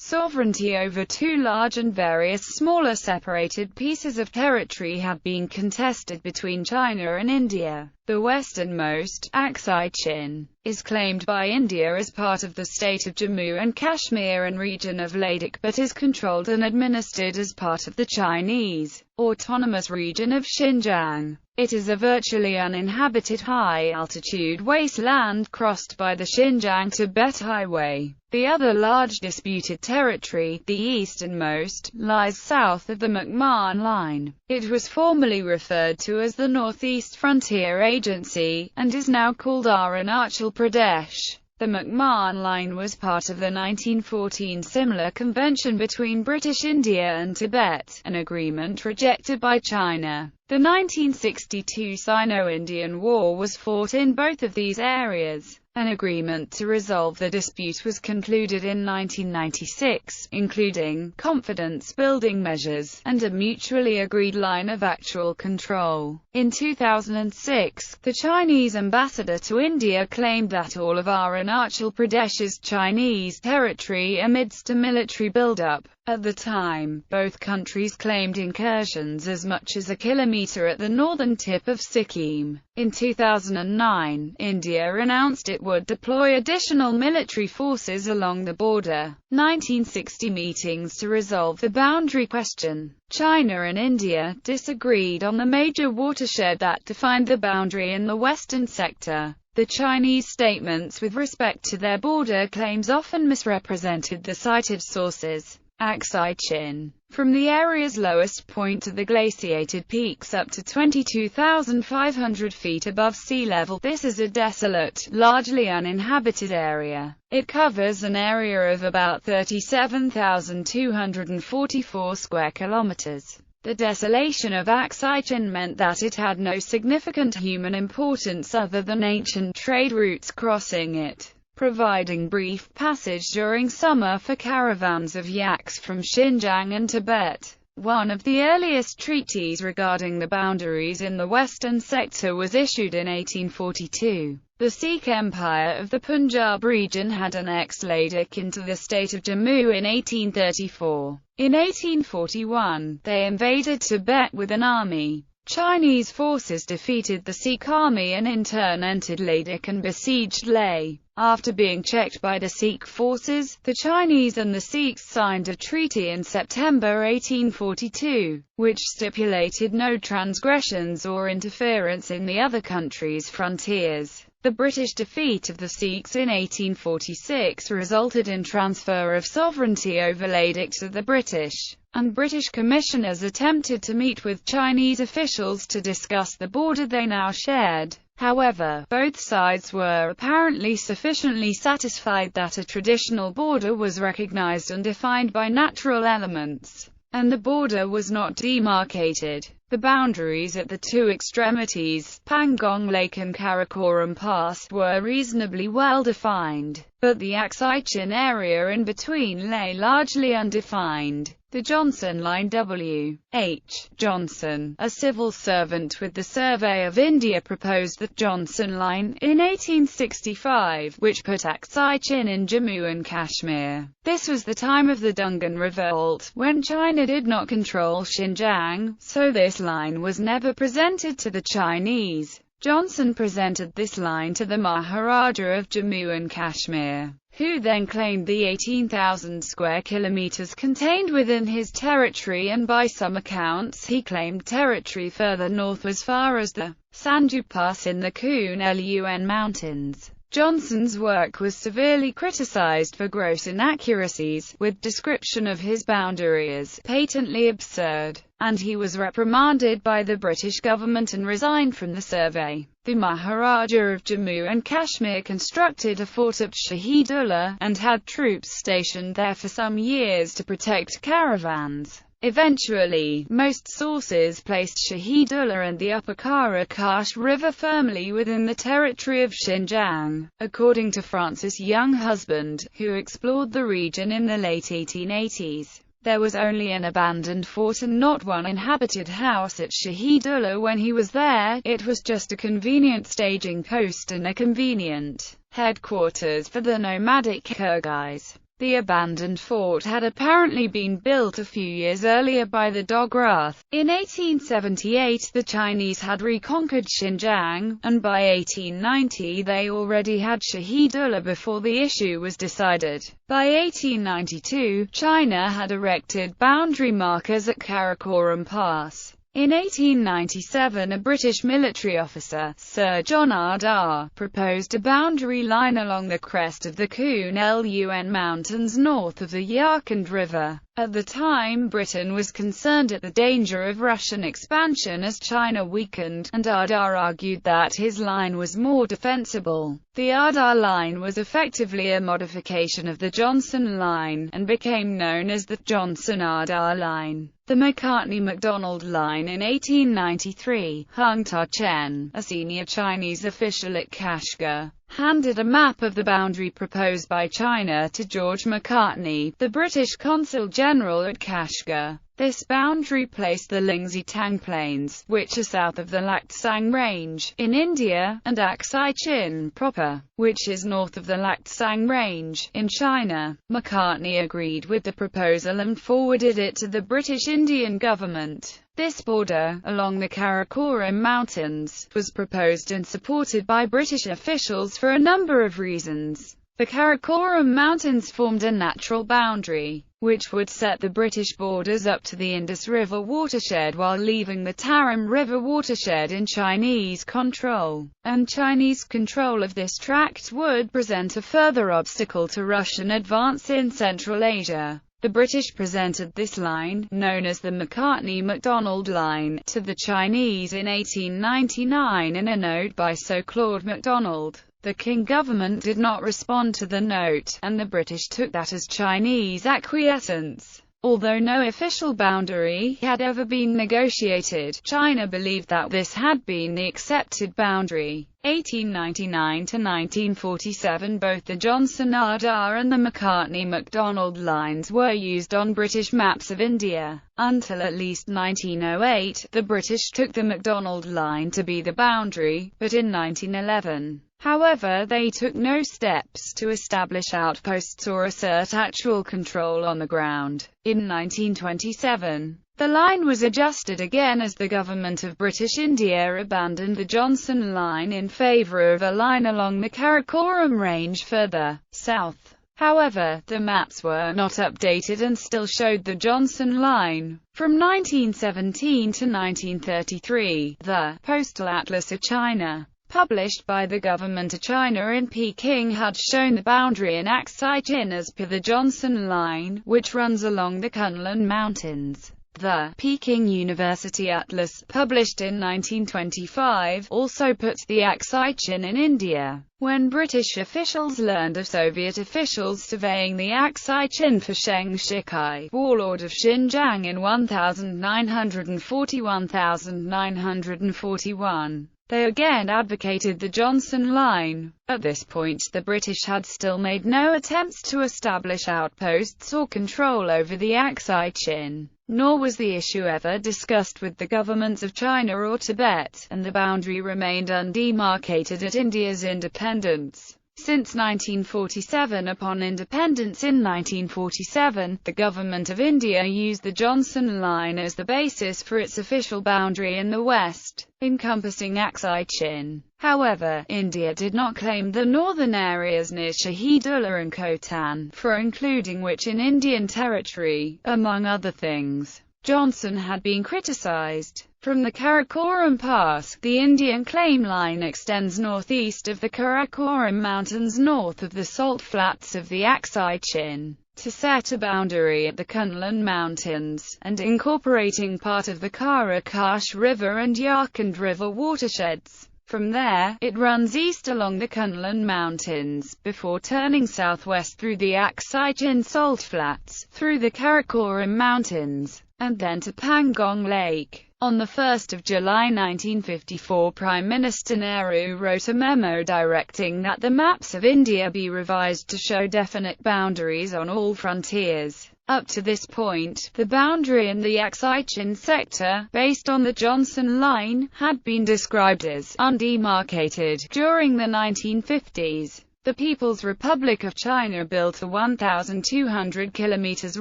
Sovereignty over two large and various smaller separated pieces of territory have been contested between China and India. The westernmost, Aksai Chin, is claimed by India as part of the state of Jammu and Kashmir and region of Ladakh, but is controlled and administered as part of the Chinese autonomous region of Xinjiang. It is a virtually uninhabited high-altitude wasteland crossed by the Xinjiang-Tibet Highway. The other large disputed territory, the easternmost, lies south of the Mcmahon Line. It was formerly referred to as the Northeast Frontier Agency, and is now called Arunachal Pradesh. The Mcmahon Line was part of the 1914 Simla Convention between British India and Tibet, an agreement rejected by China. The 1962 Sino-Indian War was fought in both of these areas. An agreement to resolve the dispute was concluded in 1996, including confidence-building measures, and a mutually agreed line of actual control. In 2006, the Chinese ambassador to India claimed that all of Arunachal Pradesh is Chinese territory amidst a military build-up. At the time, both countries claimed incursions as much as a kilometer at the northern tip of Sikkim. In 2009, India announced it would deploy additional military forces along the border. 1960 meetings to resolve the boundary question. China and India disagreed on the major watershed that defined the boundary in the western sector. The Chinese statements with respect to their border claims often misrepresented the cited sources. Aksai Chin. From the area's lowest point to the glaciated peaks up to 22,500 feet above sea level, this is a desolate, largely uninhabited area. It covers an area of about 37,244 square kilometers. The desolation of Aksai Chin meant that it had no significant human importance other than ancient trade routes crossing it, providing brief passage during summer for caravans of yaks from Xinjiang and Tibet. One of the earliest treaties regarding the boundaries in the western sector was issued in 1842. The Sikh Empire of the Punjab region had annexed Ladakh into the state of Jammu in 1834. In 1841, they invaded Tibet with an army. Chinese forces defeated the Sikh army and in turn entered Ladakh and besieged Leh. After being checked by the Sikh forces, the Chinese and the Sikhs signed a treaty in September 1842, which stipulated no transgressions or interference in the other country's frontiers. The British defeat of the Sikhs in 1846 resulted in transfer of sovereignty over Ladakh to the British, and British commissioners attempted to meet with Chinese officials to discuss the border they now shared. However, both sides were apparently sufficiently satisfied that a traditional border was recognized and defined by natural elements, and the border was not demarcated. The boundaries at the two extremities, Pangong Lake and Karakoram Pass, were reasonably well defined, but the Aksai Chin area in between lay largely undefined. The Johnson Line. W. H. Johnson, a civil servant with the Survey of India, proposed the Johnson Line in 1865, which put Aksai Chin in Jammu and Kashmir. This was the time of the Dungan Revolt, when China did not control Xinjiang, so this line was never presented to the Chinese. Johnson presented this line to the Maharaja of Jammu and Kashmir, who then claimed the 18,000 square kilometers contained within his territory, and by some accounts he claimed territory further north as far as the Sanju Pass in the Karakoram Mountains. Johnson's work was severely criticized for gross inaccuracies, with description of his boundary as patently absurd, and he was reprimanded by the British government and resigned from the survey. The Maharaja of Jammu and Kashmir constructed a fort at Shahidullah, and had troops stationed there for some years to protect caravans. Eventually, most sources placed Shahidullah and the upper Karakash River firmly within the territory of Xinjiang. According to Francis Younghusband, who explored the region in the late 1880s, there was only an abandoned fort and not one inhabited house at Shahidullah when he was there. It was just a convenient staging post and a convenient headquarters for the nomadic Kyrgyz. The abandoned fort had apparently been built a few years earlier by the Dograth. In 1878 the Chinese had reconquered Xinjiang, and by 1890 they already had Shahidullah before the issue was decided. By 1892, China had erected boundary markers at Karakoram Pass. In 1897 a British military officer, Sir John Ardagh, proposed a boundary line along the crest of the Kunlun Mountains north of the Yarkand River. At the time, Britain was concerned at the danger of Russian expansion as China weakened, and Ardagh argued that his line was more defensible. The Ardagh Line was effectively a modification of the Johnson Line, and became known as the Johnson-Ardagh Line. The Mccartney-Mcdonald Line in 1893, Hung Ta-chen, a senior Chinese official at Kashgar, handed a map of the boundary proposed by China to George Mccartney, the British Consul General at Kashgar. This boundary placed the Lingzhi-Tang Plains, which are south of the Laksang Range, in India, and Aksai Chin proper, which is north of the Laksang Range, in China. Mccartney agreed with the proposal and forwarded it to the British Indian government. This border, along the Karakoram Mountains, was proposed and supported by British officials for a number of reasons. The Karakoram Mountains formed a natural boundary, which would set the British borders up to the Indus River watershed while leaving the Tarim River watershed in Chinese control. And Chinese control of this tract would present a further obstacle to Russian advance in Central Asia. The British presented this line, known as the Mccartney-Mcdonald Line, to the Chinese in 1899 in a note by Sir Claude MacDonald. The Qing government did not respond to the note, and the British took that as Chinese acquiescence. Although no official boundary had ever been negotiated, China believed that this had been the accepted boundary. 1899 to 1947 both the Johnson-Ardagh and the Mccartney-Mcdonald lines were used on British maps of India. Until at least 1908, the British took the McDonald Line to be the boundary, but in 1911, however, they took no steps to establish outposts or assert actual control on the ground. In 1927, the line was adjusted again as the government of British India abandoned the Johnson Line in favour of a line along the Karakoram Range further south. However, the maps were not updated and still showed the Johnson Line. From 1917 to 1933, the Postal Atlas of China, published by the government of China in Peking, had shown the boundary in Aksai Chin as per the Johnson Line, which runs along the Kunlun Mountains. The Peking University Atlas, published in 1925, also puts the Aksai Chin in India. When British officials learned of Soviet officials surveying the Aksai Chin for Sheng Shikai, warlord of Xinjiang in 1941, they again advocated the Johnson Line. At this point, the British had still made no attempts to establish outposts or control over the Aksai Chin, nor was the issue ever discussed with the governments of China or Tibet, and the boundary remained undemarcated at India's independence. Since 1947, upon independence in 1947, the Government of India used the Johnson Line as the basis for its official boundary in the west, encompassing Aksai Chin. However, India did not claim the northern areas near Shahidullah and Khotan, for including which in Indian territory, among other things. Johnson had been criticized. From the Karakoram Pass, the Indian claim line extends northeast of the Karakoram Mountains north of the salt flats of the Aksai Chin, to set a boundary at the Kunlun Mountains, and incorporating part of the Karakash River and Yarkand River watersheds. From there, it runs east along the Kunlun Mountains, before turning southwest through the Aksai Chin salt flats, through the Karakoram Mountains, and then to Pangong Lake. On 1 July 1954, Prime Minister Nehru wrote a memo directing that the maps of India be revised to show definite boundaries on all frontiers. Up to this point, the boundary in the Aksai Chin sector, based on the Johnson Line, had been described as undemarcated during the 1950s. The People's Republic of China built a 1,200 km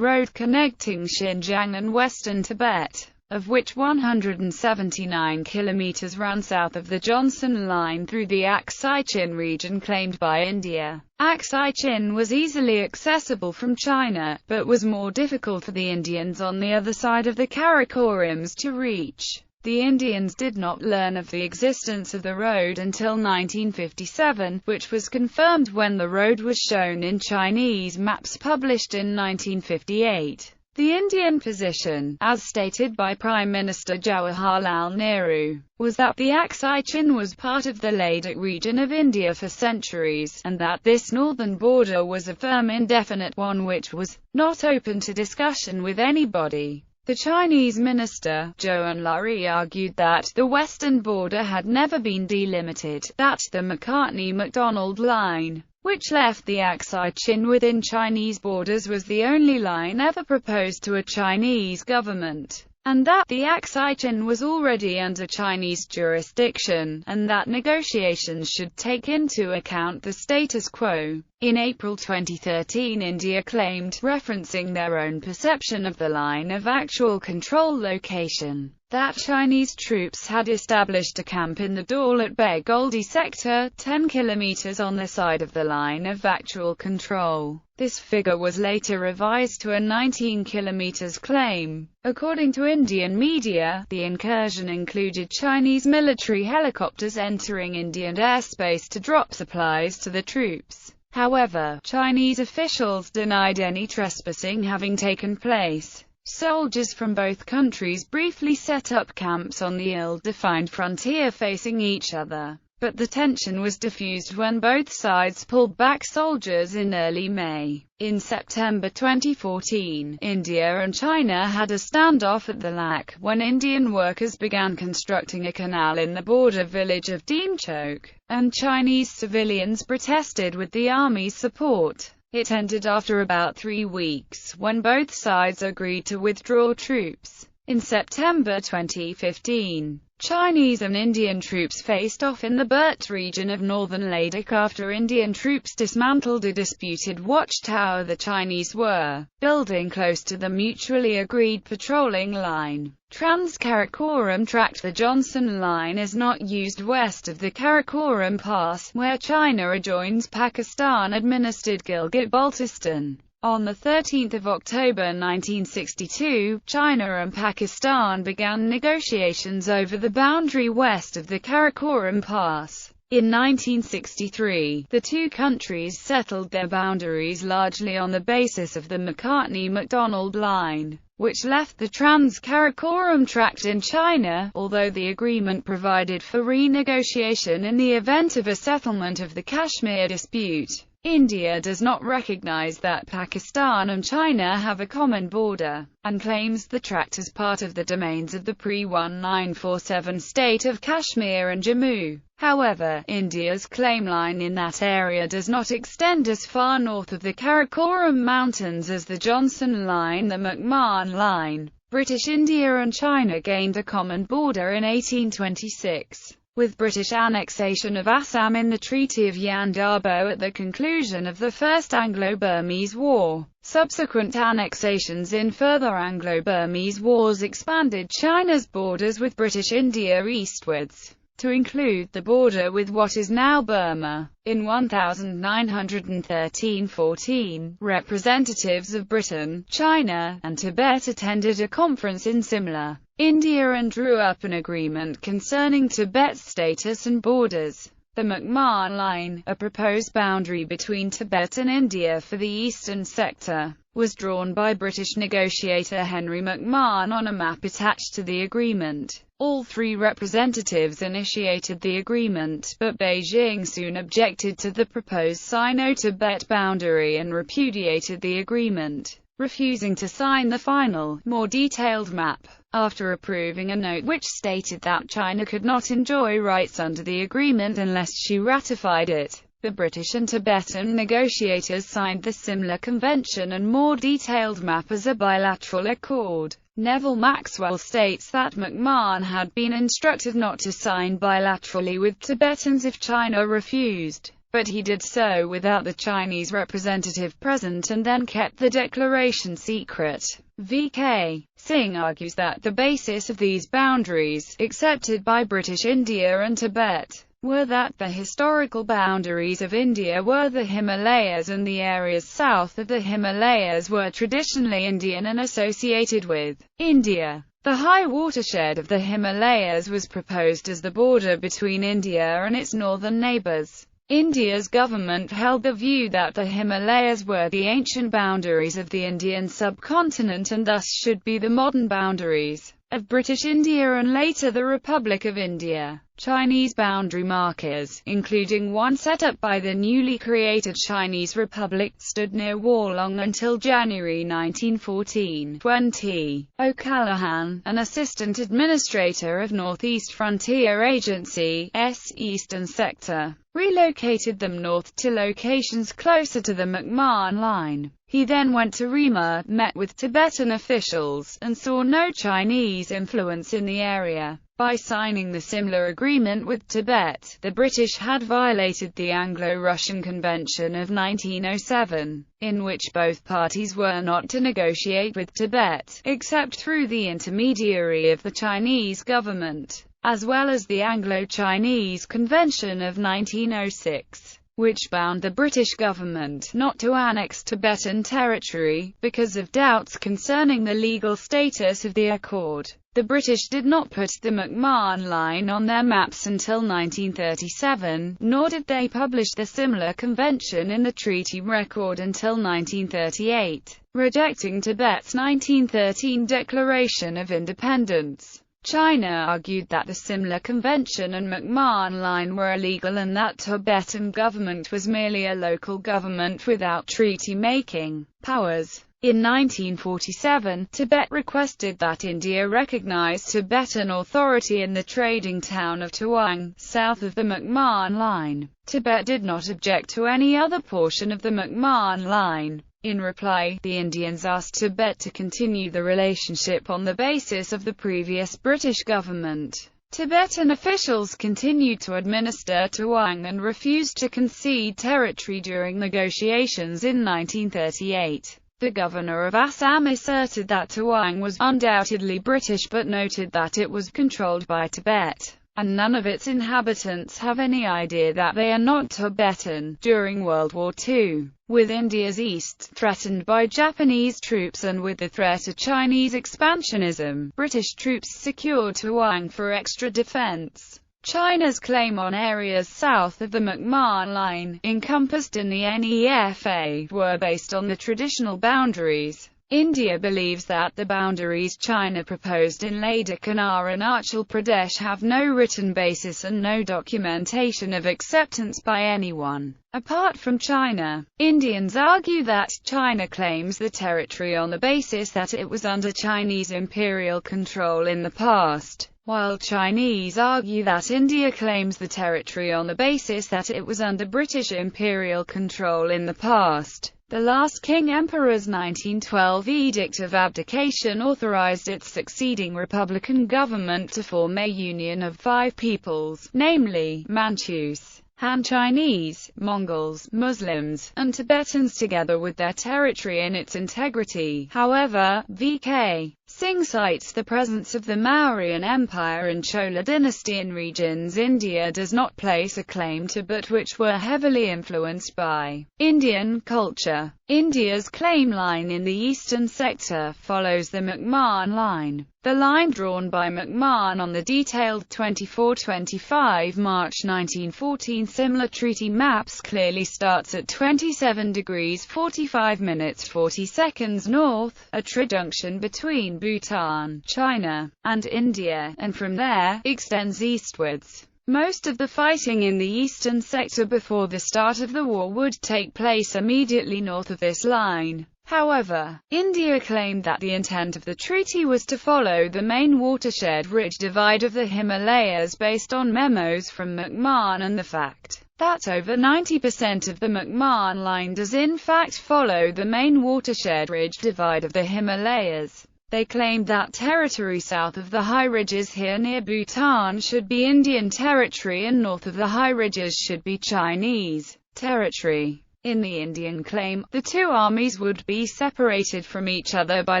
road connecting Xinjiang and western Tibet, of which 179 km ran south of the Johnson Line through the Aksai-Chin region claimed by India. Aksai-Chin was easily accessible from China, but was more difficult for the Indians on the other side of the Karakorams to reach. The Indians did not learn of the existence of the road until 1957, which was confirmed when the road was shown in Chinese maps published in 1958. The Indian position, as stated by Prime Minister Jawaharlal Nehru, was that the Aksai-Chin was part of the Ladakh region of India for centuries, and that this northern border was a firm indefinite one which was not open to discussion with anybody. The Chinese minister, Zhou Enlai, argued that the western border had never been delimited, that the Mccartney-Mcdonald line, which left the Aksai-Chin within Chinese borders, was the only line ever proposed to a Chinese government, and that the Aksai-Chin was already under Chinese jurisdiction, and that negotiations should take into account the status quo. In April 2013, India claimed, referencing their own perception of the line of actual control location, that Chinese troops had established a camp in the Daulat Beg Goldi sector, 10 kilometers on the side of the line of actual control. This figure was later revised to a 19 kilometers claim. According to Indian media, the incursion included Chinese military helicopters entering Indian airspace to drop supplies to the troops. However, Chinese officials denied any trespassing having taken place. Soldiers from both countries briefly set up camps on the ill-defined frontier facing each other, but the tension was diffused when both sides pulled back soldiers in early May. In September 2014, India and China had a standoff at the Lak, when Indian workers began constructing a canal in the border village of Deemchok, and Chinese civilians protested with the army's support. It ended after about 3 weeks, when both sides agreed to withdraw troops. In September 2015, Chinese and Indian troops faced off in the Burt region of northern Ladakh after Indian troops dismantled a disputed watchtower the Chinese were building close to the mutually agreed patrolling line. Trans-Karakoram Tract. The Johnson Line is not used west of the Karakoram Pass, where China adjoins Pakistan-administered Gilgit-Baltistan. On 13 October 1962, China and Pakistan began negotiations over the boundary west of the Karakoram Pass. In 1963, the two countries settled their boundaries largely on the basis of the Mccartney-Mcdonald line, which left the Trans-Karakoram Tract in China, although the agreement provided for renegotiation in the event of a settlement of the Kashmir dispute. India does not recognize that Pakistan and China have a common border, and claims the tract as part of the domains of the pre-1947 state of Kashmir and Jammu. However, India's claim line in that area does not extend as far north of the Karakoram Mountains as the Johnson Line, the Mcmahon Line. British India and China gained a common border in 1826. With British annexation of Assam in the Treaty of Yandabo at the conclusion of the First Anglo-Burmese War. Subsequent annexations in further Anglo-Burmese wars expanded China's borders with British India eastwards, to include the border with what is now Burma. In 1913–14, representatives of Britain, China, and Tibet attended a conference in Simla, India, and drew up an agreement concerning Tibet's status and borders. The Mcmahon Line, a proposed boundary between Tibet and India for the eastern sector, was drawn by British negotiator Henry Mcmahon on a map attached to the agreement. All three representatives initiated the agreement, but Beijing soon objected to the proposed Sino-Tibet boundary and repudiated the agreement, refusing to sign the final, more detailed map. After approving a note which stated that China could not enjoy rights under the agreement unless she ratified it, the British and Tibetan negotiators signed the Simla Convention and more detailed map as a bilateral accord. Neville Maxwell states that Mcmahon had been instructed not to sign bilaterally with Tibetans if China refused. but he did so without the Chinese representative present and then kept the declaration secret. V.K. Singh argues that the basis of these boundaries, accepted by British India and Tibet, were that the historical boundaries of India were the Himalayas and the areas south of the Himalayas were traditionally Indian and associated with India. The high watershed of the Himalayas was proposed as the border between India and its northern neighbours. India's government held the view that the Himalayas were the ancient boundaries of the Indian subcontinent and thus should be the modern boundaries of British India and later the Republic of India. Chinese boundary markers, including one set up by the newly created Chinese Republic, stood near Warlong until January 1914, when T. O'Callaghan, an assistant administrator of Northeast Frontier Agency's Eastern Sector, relocated them north to locations closer to the Mcmahon Line. He then went to Rima, met with Tibetan officials, and saw no Chinese influence in the area. By signing the similar agreement with Tibet, the British had violated the Anglo-Russian Convention of 1907, in which both parties were not to negotiate with Tibet, except through the intermediary of the Chinese government, as well as the Anglo-Chinese Convention of 1906, which bound the British government not to annex Tibetan territory, because of doubts concerning the legal status of the accord. The British did not put the Mcmahon Line on their maps until 1937, nor did they publish the similar convention in the treaty record until 1938, rejecting Tibet's 1913 Declaration of Independence. China argued that the similar convention and Mcmahon Line were illegal and that Tibetan government was merely a local government without treaty-making powers. In 1947, Tibet requested that India recognize Tibetan authority in the trading town of Tawang, south of the Mcmahon Line. Tibet did not object to any other portion of the Mcmahon Line. In reply, the Indians asked Tibet to continue the relationship on the basis of the previous British government. Tibetan officials continued to administer Tawang and refused to concede territory during negotiations in 1938. The governor of Assam asserted that Tawang was undoubtedly British but noted that it was controlled by Tibet, and none of its inhabitants have any idea that they are not Tibetan. During World War II, with India's east threatened by Japanese troops and with the threat of Chinese expansionism, British troops secured Tawang for extra defense. China's claim on areas south of the Mcmahon Line, encompassed in the NEFA, were based on the traditional boundaries. India believes that the boundaries China proposed in Ladakh and Arunachal Pradesh have no written basis and no documentation of acceptance by anyone apart from China. Indians argue that China claims the territory on the basis that it was under Chinese imperial control in the past, while Chinese argue that India claims the territory on the basis that it was under British imperial control in the past. The last King Emperor's 1912 Edict of Abdication authorized its succeeding republican government to form a union of 5 peoples, namely, Manchus, Han Chinese, Mongols, Muslims, and Tibetans, together with their territory in its integrity. However, V.K. Singh cites the presence of the Mauryan Empire and Chola dynasty in regions India does not place a claim to but which were heavily influenced by Indian culture. India's claim line in the eastern sector follows the Mcmahon Line. The line drawn by Mcmahon on the detailed 24-25 March 1914 similar treaty maps clearly starts at 27 degrees 45 minutes 40 seconds north, a junction between Bhutan, China, and India, and from there, extends eastwards. Most of the fighting in the eastern sector before the start of the war would take place immediately north of this line. However, India claimed that the intent of the treaty was to follow the main watershed ridge divide of the Himalayas based on memos from Mcmahon and the fact that over 90% of the Mcmahon Line does in fact follow the main watershed ridge divide of the Himalayas. They claimed that territory south of the high ridges here near Bhutan should be Indian territory and north of the high ridges should be Chinese. territory. In the Indian claim, the two armies would be separated from each other by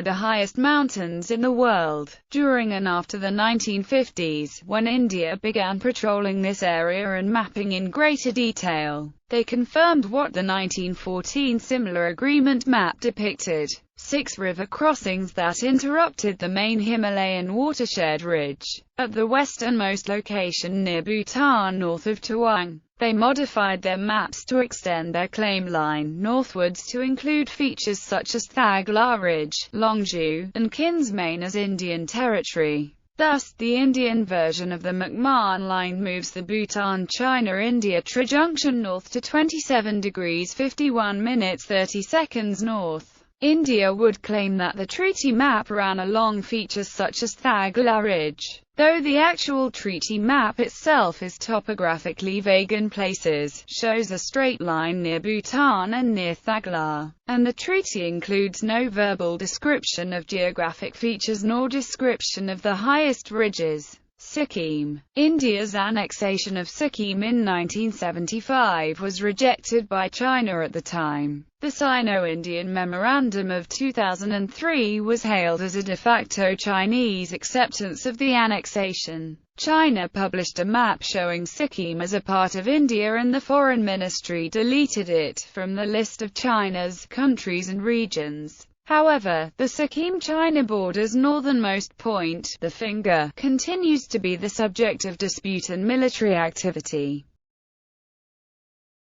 the highest mountains in the world. During and after the 1950s, when India began patrolling this area and mapping in greater detail, they confirmed what the 1914 similar agreement map depicted: 6 river crossings that interrupted the main Himalayan watershed ridge at the westernmost location near Bhutan north of Tawang. They modified their maps to extend their claim line northwards to include features such as Thagla Ridge, Longju, and Kinsmain as Indian territory. Thus, the Indian version of the Mcmahon Line moves the Bhutan-China-India trajunction north to 27 degrees 51 minutes 30 seconds north. India would claim that the treaty map ran along features such as Thagla Ridge, though the actual treaty map itself is topographically vague in places, shows a straight line near Bhutan and near Thagla, and the treaty includes no verbal description of geographic features nor description of the highest ridges. Sikkim. India's annexation of Sikkim in 1975 was rejected by China at the time. The Sino-Indian Memorandum of 2003 was hailed as a de facto Chinese acceptance of the annexation. China published a map showing Sikkim as a part of India, and the Foreign Ministry deleted it from the list of China's countries and regions. However, the Sikkim-China border's northernmost point, the finger, continues to be the subject of dispute and military activity.